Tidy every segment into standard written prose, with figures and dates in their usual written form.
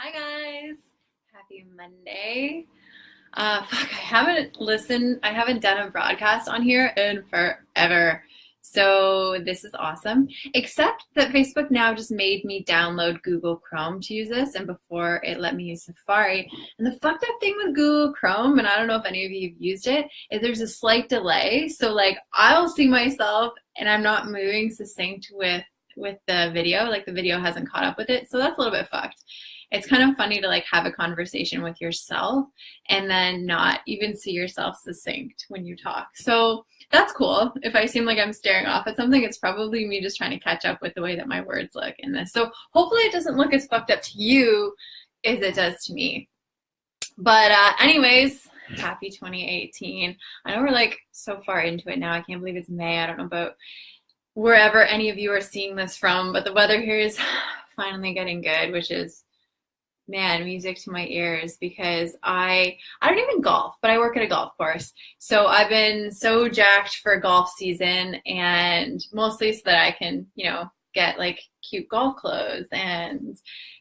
Hi guys, happy Monday. I haven't done a broadcast on here in forever. So this is awesome. Except that Facebook now just made me download Google Chrome to use this, and before it let me use Safari. And the fucked up thing with Google Chrome, and I don't know if any of you have used it, is there's a slight delay. So like I'll see myself and I'm not moving succinct with the video, like the video hasn't caught up with it. So that's a little bit fucked. It's kind of funny to like have a conversation with yourself and then not even see yourself succinct when you talk. So that's cool. If I seem like I'm staring off at something, it's probably me just trying to catch up with the way that my words look in this. So hopefully it doesn't look as fucked up to you as it does to me. But anyways, happy 2018. I know we're like so far into it now. I can't believe it's May. I don't know about wherever any of you are seeing this from, but the weather here is finally getting good, which is, man, music to my ears, because I don't even golf, but I work at a golf course. So I've been so jacked for golf season, and mostly so that I can, get like cute golf clothes and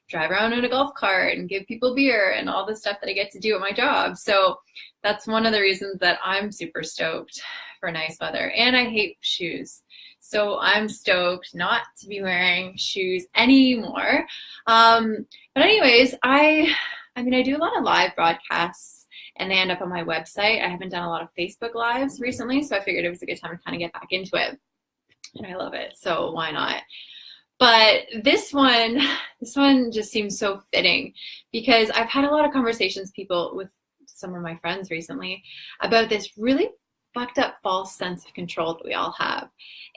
drive around in a golf cart and give people beer and all the stuff that I get to do at my job. So that's one of the reasons that I'm super stoked for nice weather. And I hate shoes. So I'm stoked not to be wearing shoes anymore. But anyways, I do a lot of live broadcasts and they end up on my website. I haven't done a lot of Facebook lives recently, so I figured it was a good time to kind of get back into it. And I love it, so why not? But this one just seems so fitting because I've had a lot of conversations with some of my friends recently about this really fucked up false sense of control that we all have.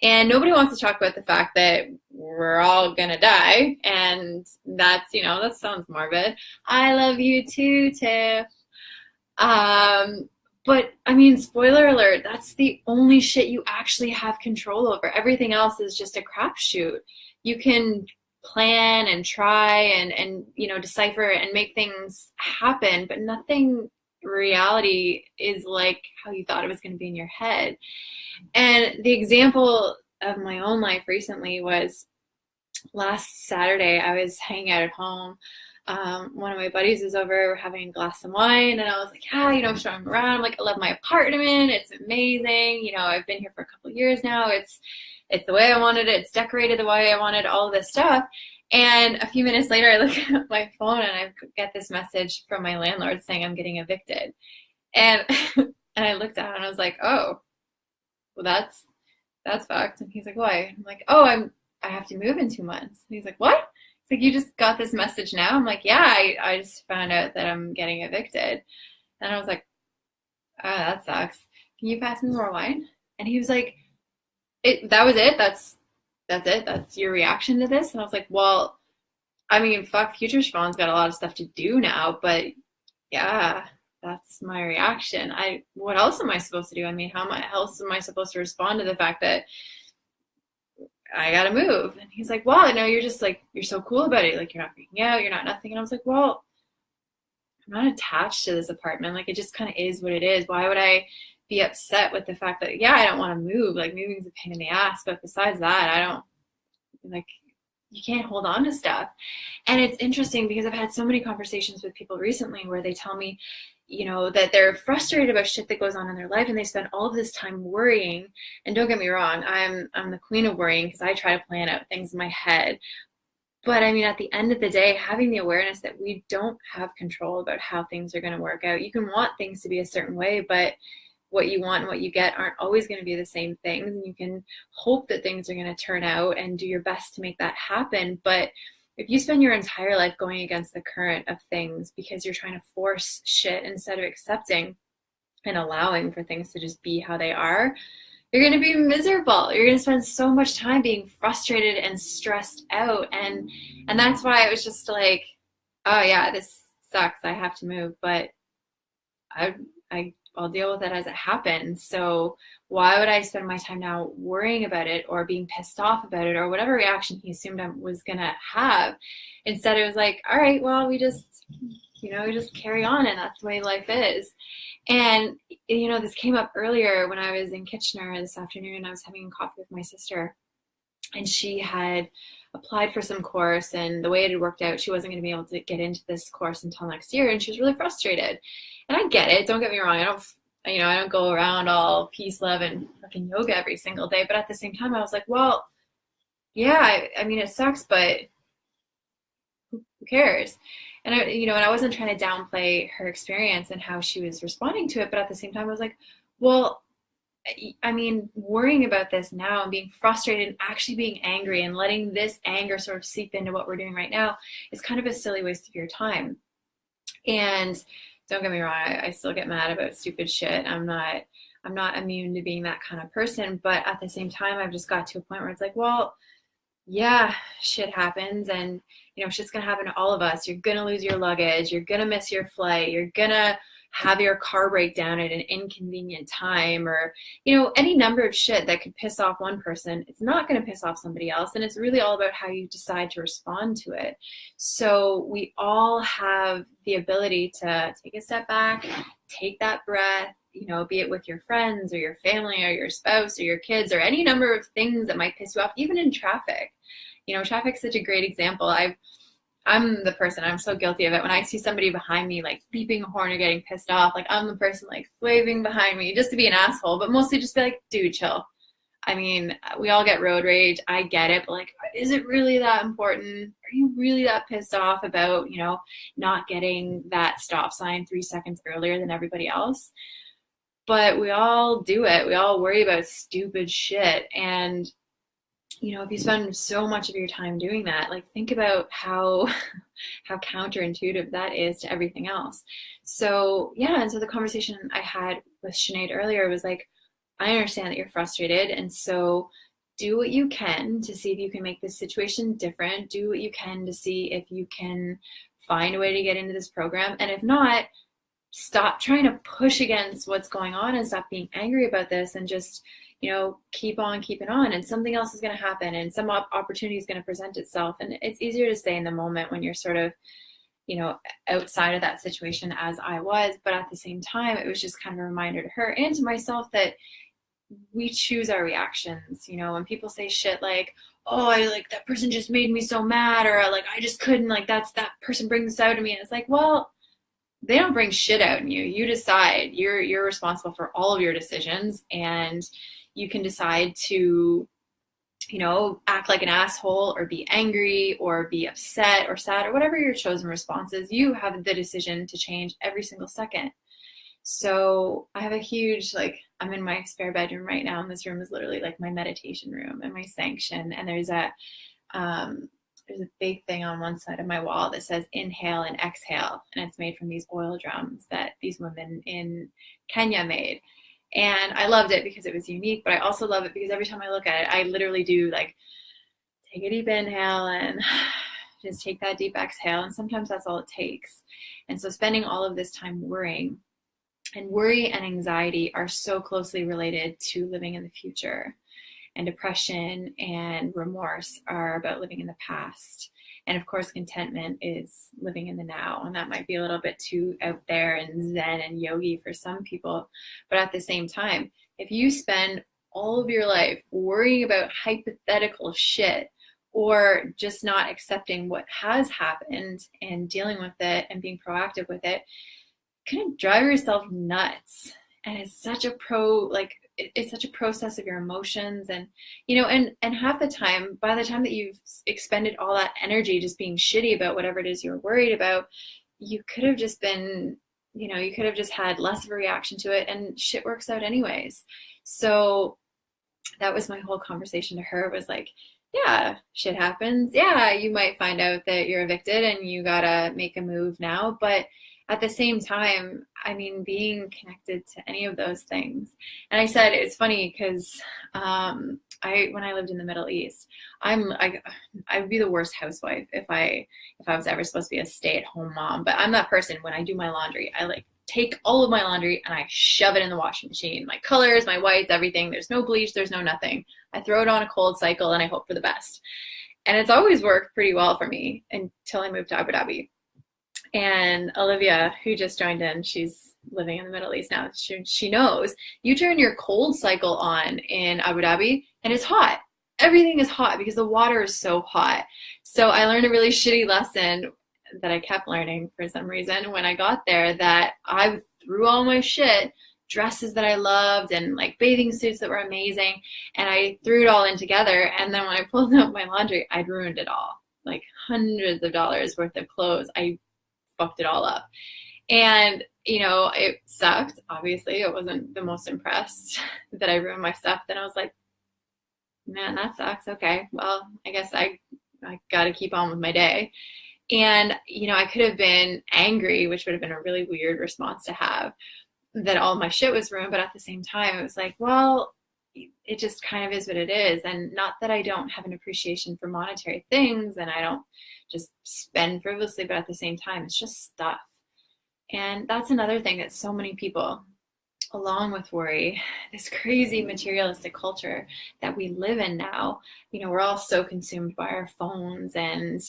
And nobody wants to talk about the fact that we're all gonna die. And that's, that sounds morbid. I love you too, Tiff. But I mean, spoiler alert, that's the only shit you actually have control over. Everything else is just a crapshoot. You can plan and try and decipher and make things happen, but nothing reality is like how you thought it was going to be in your head. And the example of my own life recently was last Saturday. I was hanging out at home. One of my buddies was over having a glass of wine, and I was like, showing him around. I'm like, I love my apartment. It's amazing. I've been here for a couple of years now. It's the way I wanted it. It's decorated the way I wanted, all of this stuff. And a few minutes later, I look at my phone and I get this message from my landlord saying I'm getting evicted. And and I looked at it and I was like, oh, well, that's fucked. And he's like, why? I'm like, oh, I have to move in 2 months. And he's like, what? It's like, you just got this message now? I'm like, yeah, I just found out that I'm getting evicted. And I was like, oh, that sucks. Can you pass me more wine? And he was like, that was it? That's it? That's your reaction to this? And I was like, well, I mean, fuck, Future Siobhan's got a lot of stuff to do now, but yeah, that's my reaction. What else am I supposed to do? I mean, how else am I supposed to respond to the fact that I gotta move? And he's like, well, I know you're just like, you're so cool about it. Like, you're not freaking out, you're not nothing. And I was like, well, I'm not attached to this apartment. Like, it just kind of is what it is. Why would I be upset with the fact that, yeah, I don't want to move. Like, moving's a pain in the ass. But besides that, I don't, like, you can't hold on to stuff. And it's interesting because I've had so many conversations with people recently where they tell me, that they're frustrated about shit that goes on in their life and they spend all of this time worrying. And don't get me wrong, I'm the queen of worrying because I try to plan out things in my head. But I mean, at the end of the day, having the awareness that we don't have control about how things are going to work out. You can want things to be a certain way, but what you want and what you get aren't always going to be the same things. And you can hope that things are going to turn out and do your best to make that happen. But if you spend your entire life going against the current of things because you're trying to force shit instead of accepting and allowing for things to just be how they are, you're going to be miserable. You're going to spend so much time being frustrated and stressed out. And that's why it was just like, oh yeah, this sucks. I have to move, but I'll deal with it as it happens. So why would I spend my time now worrying about it or being pissed off about it or whatever reaction he assumed I was going to have? Instead, it was like, all right, well, we just carry on, and that's the way life is. And, this came up earlier when I was in Kitchener this afternoon. I was having coffee with my sister, and she had applied for some course, and the way it had worked out, she wasn't going to be able to get into this course until next year, and she was really frustrated. And I get it. Don't get me wrong. I don't go around all peace, love, and fucking yoga every single day. But at the same time, I was like, well, yeah, I mean, it sucks, but who cares? And I wasn't trying to downplay her experience and how she was responding to it. But at the same time, I was like, well, I mean, worrying about this now and being frustrated and actually being angry and letting this anger sort of seep into what we're doing right now is kind of a silly waste of your time. And don't get me wrong, I still get mad about stupid shit. I'm not immune to being that kind of person, but at the same time, I've just got to a point where it's like, well, yeah, shit happens, and shit's gonna happen to all of us. You're gonna lose your luggage, you're gonna miss your flight, you're gonna have your car break down at an inconvenient time, or any number of shit that could piss off one person. It's not going to piss off somebody else, and it's really all about how you decide to respond to it. So we all have the ability to take a step back, take that breath, be it with your friends or your family or your spouse or your kids or any number of things that might piss you off, even in traffic. Traffic's such a great example. I'm the person, I'm so guilty of it. When I see somebody behind me, like beeping a horn or getting pissed off, like I'm the person like waving behind me just to be an asshole, but mostly just be like, dude, chill. I mean, we all get road rage. I get it. But like, is it really that important? Are you really that pissed off about, not getting that stop sign 3 seconds earlier than everybody else? But we all do it. We all worry about stupid shit. And if you spend so much of your time doing that, like think about how counterintuitive that is to everything else. So yeah, and so the conversation I had with Sinead earlier was like, I understand that you're frustrated, and so do what you can to see if you can make this situation different. Do what you can to see if you can find a way to get into this program. And if not, stop trying to push against what's going on and stop being angry about this, and just keep on keeping on, and something else is going to happen, and some opportunity is going to present itself. And it's easier to stay in the moment when you're sort of, outside of that situation, as I was. But at the same time, it was just kind of a reminder to her and to myself that we choose our reactions. When people say shit like, oh, that person just made me so mad, or like, I just couldn't, like, that person brings this out of me. And it's like, well, they don't bring shit out in you. You decide. You're responsible for all of your decisions, and you can decide to, act like an asshole or be angry or be upset or sad or whatever your chosen response is. You have the decision to change every single second. So I have a huge, I'm in my spare bedroom right now, and this room is literally like my meditation room and my sanction. And there's a big thing on one side of my wall that says inhale and exhale. And it's made from these oil drums that these women in Kenya made. And I loved it because it was unique, but I also love it because every time I look at it, I literally do take a deep inhale and just take that deep exhale. And sometimes that's all it takes. And so spending all of this time worrying, and worry and anxiety are so closely related to living in the future. And depression and remorse are about living in the past. And of course, contentment is living in the now. And that might be a little bit too out there and zen and yogi for some people. But at the same time, if you spend all of your life worrying about hypothetical shit, or just not accepting what has happened and dealing with it and being proactive with it, kind of drive yourself nuts. And it's such a it's such a process of your emotions, and and half the time, by the time that you've expended all that energy just being shitty about whatever it is you're worried about, you could have just been, you could have just had less of a reaction to it, and shit works out anyways. So that was my whole conversation to her, was like, yeah, shit happens. Yeah, you might find out that you're evicted and you gotta make a move now, but at the same time, I mean, being connected to any of those things. And I said, it's funny because when I lived in the Middle East, I'd be the worst housewife if I was ever supposed to be a stay-at-home mom. But I'm that person. When I do my laundry, I take all of my laundry and I shove it in the washing machine. My colors, my whites, everything. There's no bleach. There's no nothing. I throw it on a cold cycle and I hope for the best. And it's always worked pretty well for me until I moved to Abu Dhabi. And Olivia, who just joined in, she's living in the Middle East now. She knows you turn your cold cycle on in Abu Dhabi and it's hot. everything is hot because the water is so hot. So I learned a really shitty lesson that I kept learning for some reason when I got there, that I threw all my shit, dresses that I loved and like bathing suits that were amazing, and I threw it all in together. And then when I pulled out my laundry, I'd ruined it all. Like hundreds of dollars worth of clothes. I fucked it all up. And, it sucked. Obviously, I wasn't the most impressed that I ruined my stuff. Then I was like, man, that sucks. Okay, well, I guess I got to keep on with my day. And, I could have been angry, which would have been a really weird response to have, that all my shit was ruined. But at the same time, it was like, well, it just kind of is what it is. And not that I don't have an appreciation for monetary things and I don't just spend frivolously, but at the same time, it's just stuff. And that's another thing that so many people, along with worry, this crazy materialistic culture that we live in now, we're all so consumed by our phones and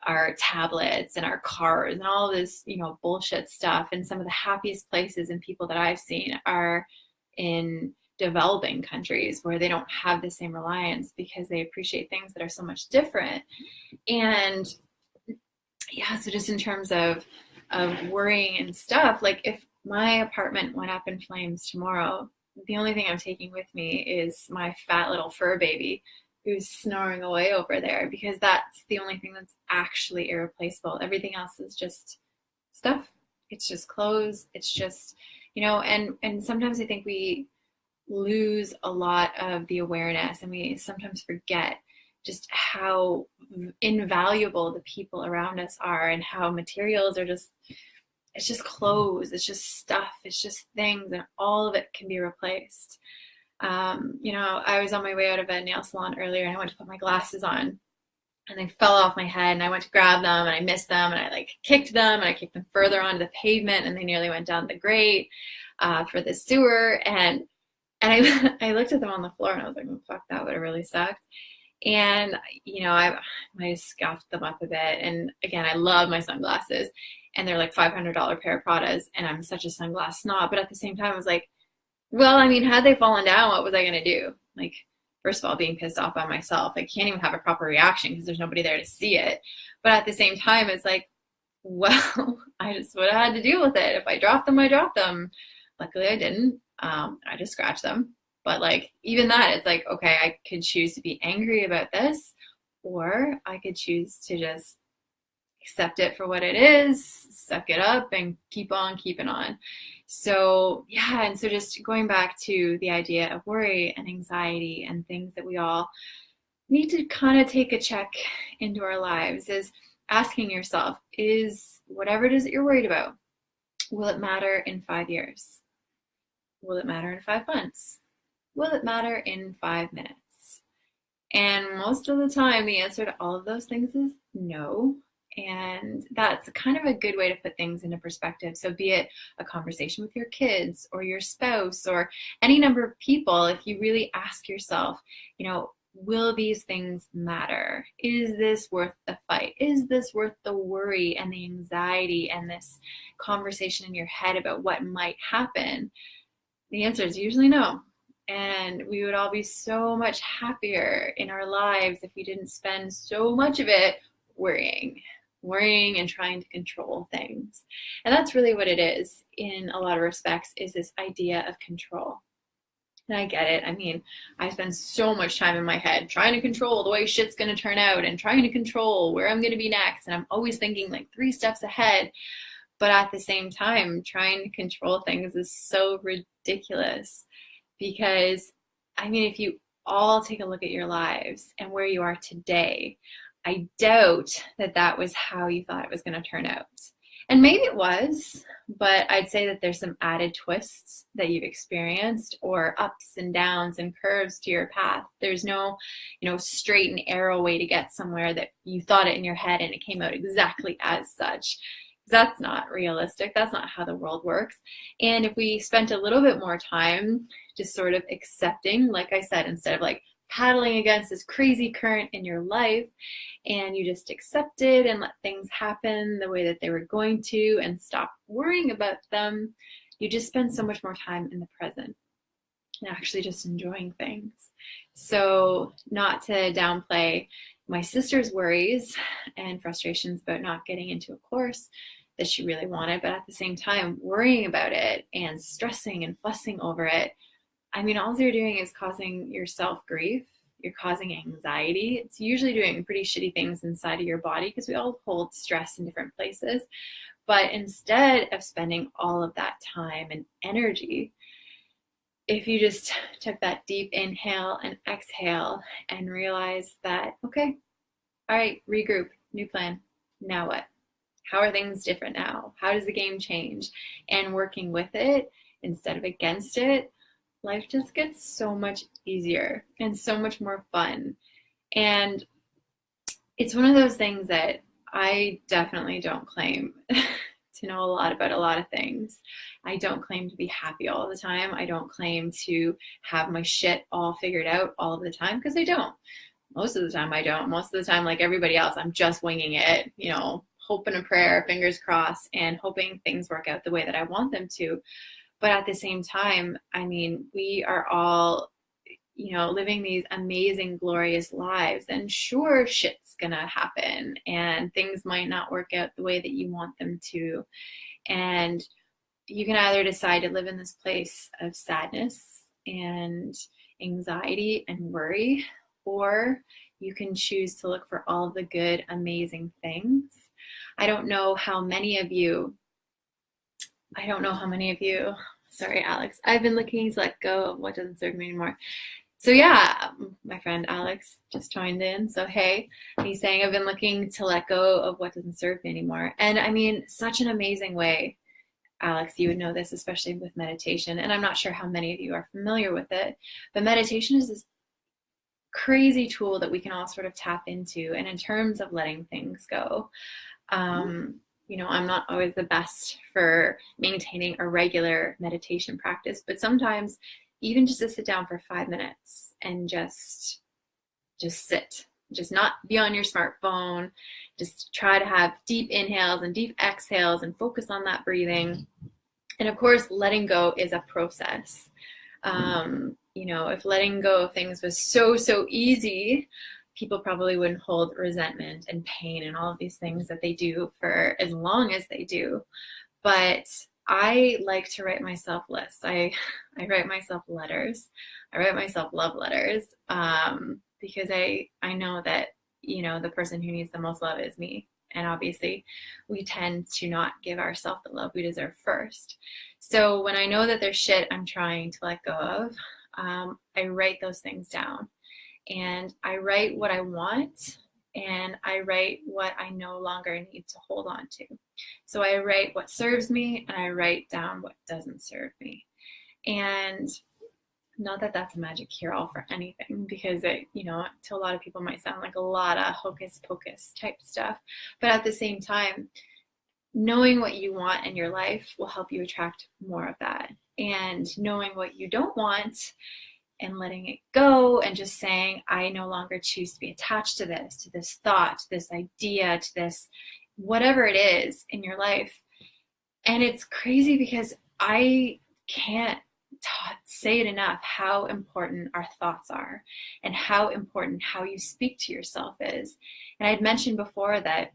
our tablets and our cars and all this, bullshit stuff. And some of the happiest places and people that I've seen are in developing countries where they don't have the same reliance because they appreciate things that are so much different. And yeah, so just in terms of worrying and stuff, like if my apartment went up in flames tomorrow, the only thing I'm taking with me is my fat little fur baby who's snoring away over there, because that's the only thing that's actually irreplaceable. Everything else is just stuff. It's just clothes. It's just, and sometimes I think we lose a lot of the awareness, and we sometimes forget just how invaluable the people around us are, and how materials are just, it's just clothes, it's just stuff, it's just things, and all of it can be replaced. I was on my way out of a nail salon earlier, and I went to put my glasses on, and they fell off my head, and I went to grab them, and I missed them, and I like kicked them, and I kicked them further onto the pavement, and they nearly went down the grate for the sewer. And I looked at them on the floor, and I was like, oh, fuck, that would have really sucked. And, I might have scuffed them up a bit. And again, I love my sunglasses, and they're like $500 pair of Pradas, and I'm such a sunglass snob. But at the same time, I was like, well, I mean, had they fallen down, what was I going to do? Like, first of all, being pissed off by myself. I can't even have a proper reaction because there's nobody there to see it. But at the same time, it's like, well, I just would have had to deal with it. If I dropped them, I dropped them. Luckily, I didn't. I just scratched them. But like, even that, it's like, okay, I could choose to be angry about this, or I could choose to just accept it for what it is, suck it up, and keep on keeping on. So yeah, and so just going back to the idea of worry and anxiety and things that we all need to kind of take a check into our lives, is asking yourself, is whatever it is that you're worried about, will it matter in 5 years? Will it matter in 5 months? Will it matter in 5 minutes? And most of the time, the answer to all of those things is no. And that's kind of a good way to put things into perspective. So be it a conversation with your kids or your spouse or any number of people, if you really ask yourself, will these things matter? Is this worth the fight? Is this worth the worry and the anxiety and this conversation in your head about what might happen? The answer is usually no. And we would all be so much happier in our lives if we didn't spend so much of it worrying and trying to control things. And that's really what it is in a lot of respects, is this idea of control. And I get it. I mean, I spend so much time in my head trying to control the way shit's going to turn out and trying to control where I'm going to be next. And I'm always thinking like 3 steps ahead. But at the same time, trying to control things is so ridiculous. Because, I mean, if you all take a look at your lives and where you are today, I doubt that that was how you thought it was going to turn out. And maybe it was, but I'd say that there's some added twists that you've experienced, or ups and downs and curves to your path. There's no, straight and arrow way to get somewhere that you thought it in your head and it came out exactly as such. That's not realistic. That's not how the world works. And if we spent a little bit more time just sort of accepting, like I said, instead of like paddling against this crazy current in your life, and you just accepted and let things happen the way that they were going to and stop worrying about them, you just spend so much more time in the present. and actually just enjoying things. So, not to downplay my sister's worries and frustrations about not getting into a course that she really wanted, but at the same time, worrying about it and stressing and fussing over it, I mean, all you're doing is causing yourself grief. You're causing anxiety. It's usually doing pretty shitty things inside of your body because we all hold stress in different places. But instead of spending all of that time and energy, if you just took that deep inhale and exhale and realize that, okay, all right, regroup, new plan. Now what? How are things different now? How does the game change? And working with it instead of against it, life just gets so much easier and so much more fun. And it's one of those things that I definitely don't claim to know a lot about a lot of things. I don't claim to be happy all the time. I don't claim to have my shit all figured out all of the time, because I don't. Most of the time I don't. Most of the time, like everybody else, I'm just winging it, you know, hoping a prayer, fingers crossed, and hoping things work out the way that I want them to. But at the same time, I mean, we are all, you know, living these amazing, glorious lives. And sure, shit's gonna happen and things might not work out the way that you want them to. And you can either decide to live in this place of sadness and anxiety and worry, or you can choose to look for all the good, amazing things. I don't know how many of you, sorry, Alex, I've been looking to let go of what doesn't serve me anymore. So yeah, my friend Alex just joined in. So hey, he's saying I've been looking to let go of what doesn't serve me anymore. And I mean, such an amazing way, Alex, you would know this, especially with meditation. And I'm not sure how many of you are familiar with it, but meditation is this crazy tool that we can all sort of tap into. And in terms of letting things go, you know, I'm not always the best for maintaining a regular meditation practice, but sometimes even just to sit down for 5 minutes and just sit, just not be on your smartphone, just try to have deep inhales and deep exhales and focus on that breathing. And of course, letting go is a process. You know, if letting go of things was so easy, people probably wouldn't hold resentment and pain and all of these things that they do for as long as they do. But I like to write myself lists. I write myself letters. I write myself love letters, because I know that, you know, the person who needs the most love is me. And obviously we tend to not give ourselves the love we deserve first. So when I know that there's shit I'm trying to let go of, I write those things down. And I write what I want, and I write what I no longer need to hold on to. So I write what serves me, and I write down what doesn't serve me. And not that that's a magic cure-all for anything, because it, you know, to a lot of people might sound like a lot of hocus pocus type stuff. But at the same time, knowing what you want in your life will help you attract more of that. And knowing what you don't want and letting it go and just saying, I no longer choose to be attached to this thought, to this idea, to this, whatever it is in your life. And it's crazy because I can't say it enough how important our thoughts are and how important how you speak to yourself is. And I had mentioned before that,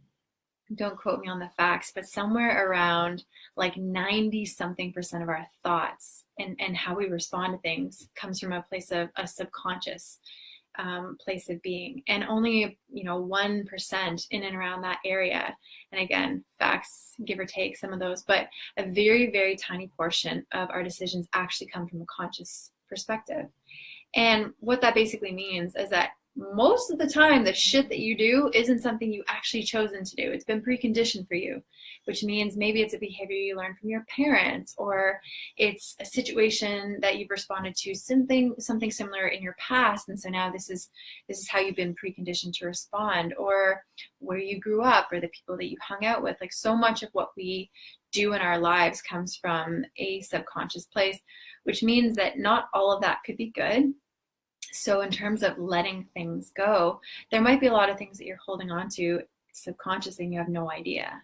don't quote me on the facts, but somewhere around like 90-something% of our thoughts and how we respond to things comes from a place of a subconscious place of being, and only, you know, 1% in and around that area. And again, facts, give or take some of those, but a very, very tiny portion of our decisions actually come from a conscious perspective. And what that basically means is that most of the time, the shit that you do isn't something you actually chosen to do. It's been preconditioned for you, which means maybe it's a behavior you learned from your parents, or it's a situation that you've responded to something similar in your past, and so now this is how you've been preconditioned to respond, or where you grew up, or the people that you hung out with. Like, so much of what we do in our lives comes from a subconscious place, which means that not all of that could be good. So in terms of letting things go, there might be a lot of things that you're holding on to subconsciously and you have no idea.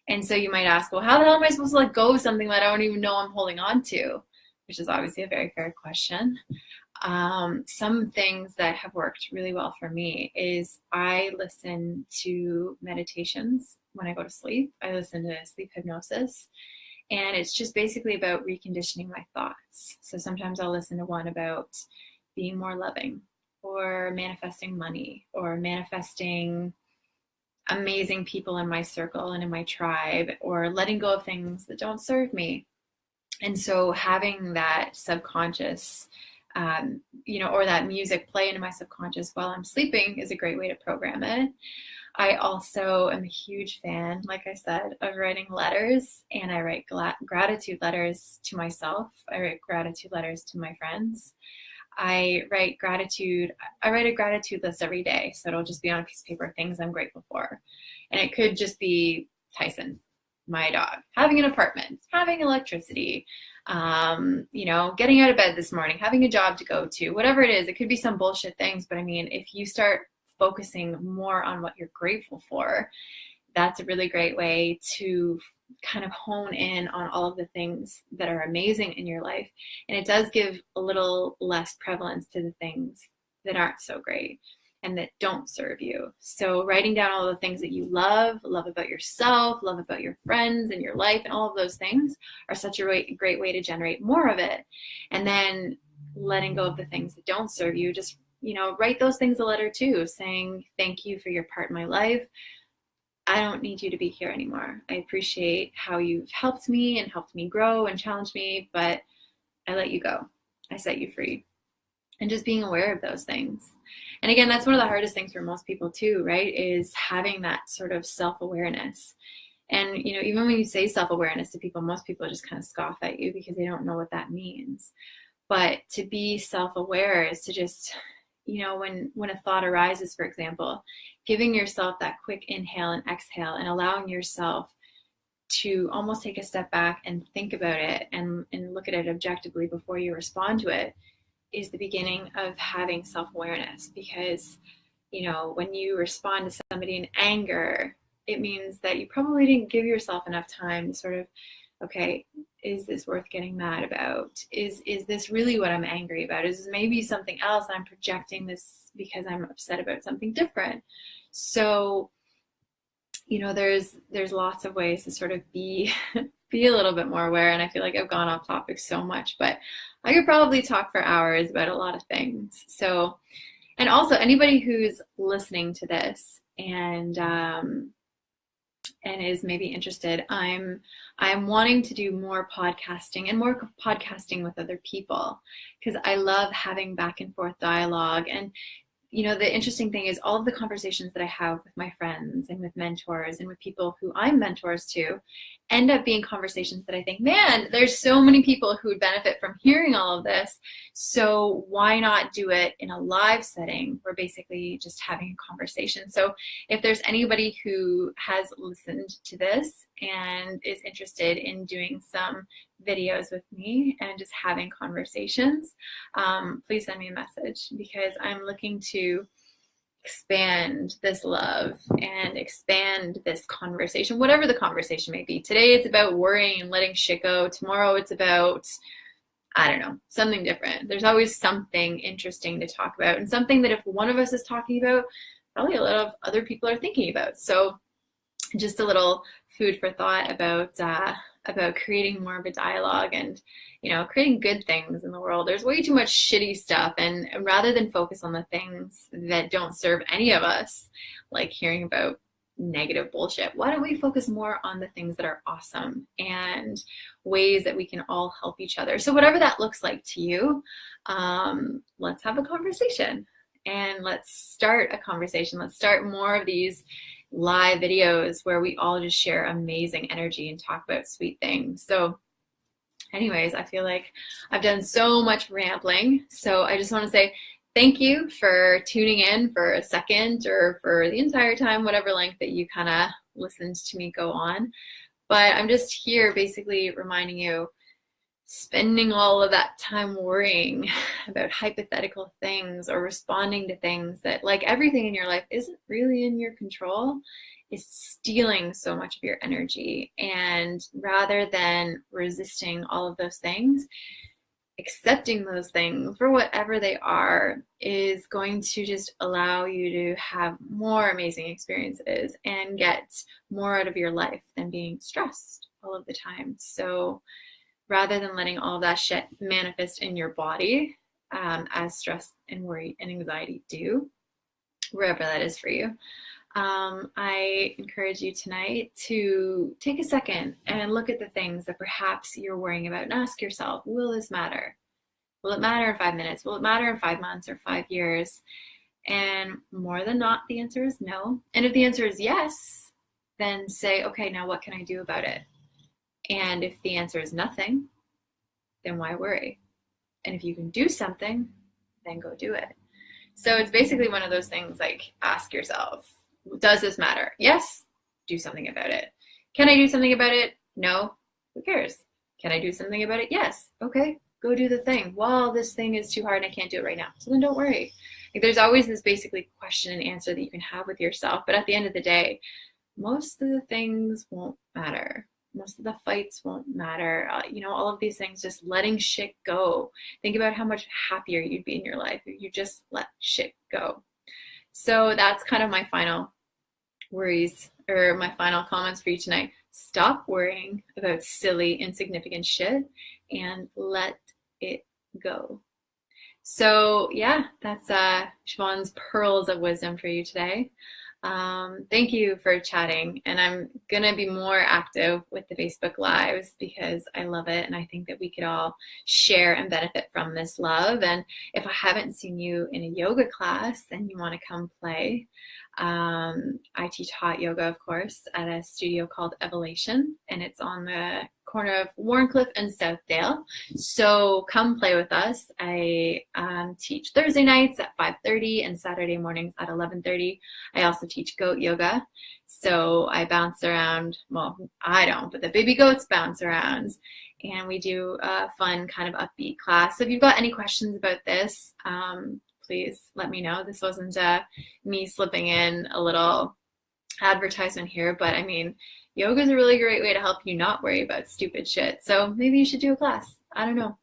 And so you might ask, well, how the hell am I supposed to let go of something that I don't even know I'm holding on to? which is obviously a very fair question. Some things that have worked really well for me is I listen to meditations when I go to sleep. I listen to sleep hypnosis, and it's just basically about reconditioning my thoughts. So sometimes I'll listen to one about being more loving, or manifesting money, or manifesting amazing people in my circle and in my tribe, or letting go of things that don't serve me. And so having that subconscious, or that music play into my subconscious while I'm sleeping is a great way to program it. I also am a huge fan, like I said, of writing letters, and I write gratitude letters to myself. I write gratitude letters to my friends. I write a gratitude list every day. So it'll just be on a piece of paper, things I'm grateful for. And it could just be Tyson, my dog, having an apartment, having electricity, getting out of bed this morning, having a job to go to, whatever it is. It could be some bullshit things, but I mean, if you start focusing more on what you're grateful for, that's a really great way to kind of hone in on all of the things that are amazing in your life. And it does give a little less prevalence to the things that aren't so great and that don't serve you. So writing down all the things that you love about yourself, love about your friends and your life, and all of those things are such a great way to generate more of it. And then letting go of the things that don't serve you, just, write those things a letter too, saying, thank you for your part in my life. I don't need you to be here anymore. I appreciate how you've helped me and helped me grow and challenged me, but I let you go. I set you free. And just being aware of those things. And again, that's one of the hardest things for most people too, right? Is having that sort of self-awareness. And, even when you say self-awareness to people, most people just kind of scoff at you because they don't know what that means. But to be self-aware is to just, when a thought arises, for example, giving yourself that quick inhale and exhale and allowing yourself to almost take a step back and think about it and look at it objectively before you respond to it is the beginning of having self-awareness. Because, when you respond to somebody in anger, it means that you probably didn't give yourself enough time to sort of, okay, is this worth getting mad about? Is this really what I'm angry about? Is this maybe something else? I'm projecting this because I'm upset about something different. So, there's lots of ways to sort of be a little bit more aware. And I feel like I've gone off topic so much, but I could probably talk for hours about a lot of things. So, and also anybody who's listening to this and is maybe interested, I'm wanting to do more podcasting and more podcasting with other people, because I love having back and forth dialogue. And the interesting thing is all of the conversations that I have with my friends and with mentors and with people who I'm mentors to end up being conversations that I think, man, there's so many people who would benefit from hearing all of this. So why not do it in a live setting? We're basically just having a conversation. So if there's anybody who has listened to this and is interested in doing some videos with me and just having conversations, please send me a message, because I'm looking to expand this love and expand this conversation, whatever the conversation may be. Today it's about worrying and letting shit go. Tomorrow it's about, I don't know, something different. There's always something interesting to talk about, and something that if one of us is talking about, probably a lot of other people are thinking about. So just a little food for thought about creating more of a dialogue and, creating good things in the world. There's way too much shitty stuff. And rather than focus on the things that don't serve any of us, like hearing about negative bullshit, why don't we focus more on the things that are awesome and ways that we can all help each other? So whatever that looks like to you, let's have a conversation, and let's start a conversation. Let's start more of these live videos where we all just share amazing energy and talk about sweet things. So anyways, I feel like I've done so much rambling. So I just want to say thank you for tuning in for a second or for the entire time, whatever length that you kind of listened to me go on. But I'm just here basically reminding you, spending all of that time worrying about hypothetical things or responding to things that, like everything in your life, isn't really in your control, is stealing so much of your energy. And rather than resisting all of those things, accepting those things for whatever they are is going to just allow you to have more amazing experiences and get more out of your life than being stressed all of the time. So rather than letting all of that shit manifest in your body, as stress and worry and anxiety do, wherever that is for you, I encourage you tonight to take a second and look at the things that perhaps you're worrying about and ask yourself, will this matter? Will it matter in 5 minutes? Will it matter in 5 months or 5 years? And more than not, the answer is no. And if the answer is yes, then say, okay, now what can I do about it? And if the answer is nothing, then why worry? And if you can do something, then go do it. So it's basically one of those things like, ask yourself, does this matter? Yes, do something about it. Can I do something about it? No, who cares? Can I do something about it? Yes, okay, go do the thing. Well, this thing is too hard and I can't do it right now. So then don't worry. Like, there's always this basically question and answer that you can have with yourself. But at the end of the day, most of the things won't matter. Most of the fights won't matter. All of these things, just letting shit go. Think about how much happier you'd be in your life if you just let shit go. So that's kind of my final worries or my final comments for you tonight. Stop worrying about silly, insignificant shit and let it go. So yeah, that's Siobhan's pearls of wisdom for you today. Thank you for chatting, and I'm gonna be more active with the Facebook Lives because I love it and I think that we could all share and benefit from this love. And if I haven't seen you in a yoga class and you want to come play, I teach hot yoga, of course, at a studio called Evolution, and it's on the corner of Warncliffe and Southdale. So come play with us. I teach Thursday nights at 5:30 and Saturday mornings at 11:30. I also teach goat yoga. So I bounce around. Well, I don't, but the baby goats bounce around. And we do a fun kind of upbeat class. So if you've got any questions about this, please let me know. This wasn't me slipping in a little advertisement here, but I mean, yoga is a really great way to help you not worry about stupid shit. So maybe you should do a class. I don't know.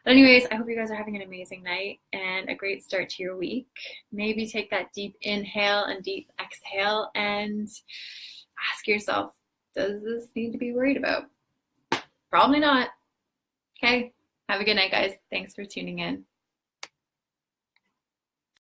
But anyways, I hope you guys are having an amazing night and a great start to your week. Maybe take that deep inhale and deep exhale and ask yourself, does this need to be worried about? Probably not. Okay. Have a good night, guys. Thanks for tuning in.